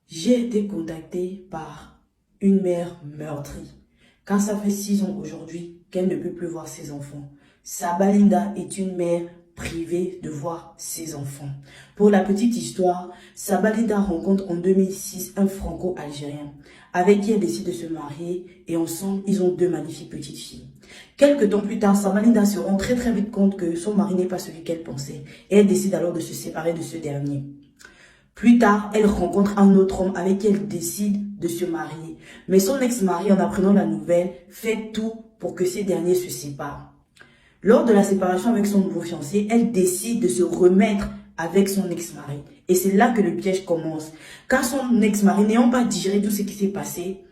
J'ai été contactée par une mère meurtrie, car ça fait 6 ans aujourd'hui qu'elle ne peut plus voir ses enfants. Sabalinda est une mère privée de voir ses enfants. Pour la petite histoire, Sabalinda rencontre en 2006 un franco-algérien avec qui elle décide de se marier et ensemble ils ont 2 magnifiques petites filles. Quelques temps plus tard, Sabalinda se rend très vite compte que son mari n'est pas celui qu'elle pensait et elle décide alors de se séparer de ce dernier. Plus tard, elle rencontre un autre homme avec qui elle décide de se marier. Mais son ex-mari, en apprenant la nouvelle, fait tout pour que ces derniers se séparent. Lors de la séparation avec son nouveau fiancé, elle décide de se remettre avec son ex-mari. Et c'est là que le piège commence. Car son ex-mari, n'ayant pas digéré tout ce qui s'est passé,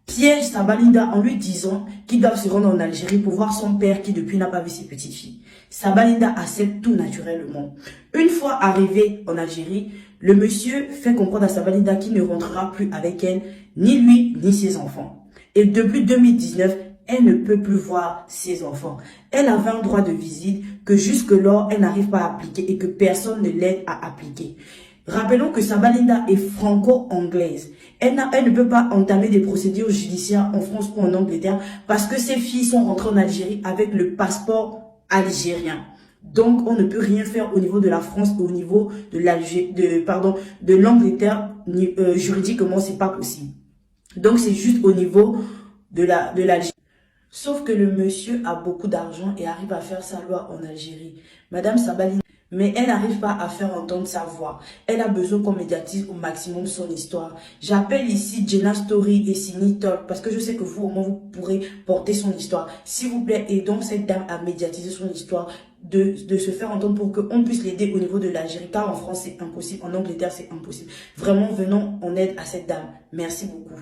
piège Sabalinda en lui disant qu'il doit se rendre en Algérie pour voir son père qui depuis n'a pas vu ses petites filles. Sabalinda accepte tout naturellement. Une fois arrivé en Algérie, le monsieur fait comprendre à Sabalinda qu'il ne rentrera plus avec elle, ni lui, ni ses enfants. Et depuis 2019, elle ne peut plus voir ses enfants. Elle avait un droit de visite que jusque-là, elle n'arrive pas à appliquer et que personne ne l'aide à appliquer. Rappelons que Sabalinda est franco-anglaise. Elle ne peut pas entamer des procédures judiciaires en France ou en Angleterre parce que ses filles sont rentrées en Algérie avec le passeport algérien. Donc, on ne peut rien faire au niveau de la France ou au niveau de l'Angleterre. Juridiquement, c'est pas possible. Donc, c'est juste au niveau de l'Algérie. Sauf que le monsieur a beaucoup d'argent et arrive à faire sa loi en Algérie. Madame Sabalinda, mais elle n'arrive pas à faire entendre sa voix. Elle a besoin qu'on médiatise au maximum son histoire. J'appelle ici Jenna Story et Sini Talk parce que je sais que vous, au moins, vous pourrez porter son histoire. S'il vous plaît, aidons cette dame à médiatiser son histoire, de se faire entendre pour qu'on puisse l'aider au niveau de l'Algérie. Car en France, c'est impossible. En Angleterre, c'est impossible. Vraiment, venons en aide à cette dame. Merci beaucoup.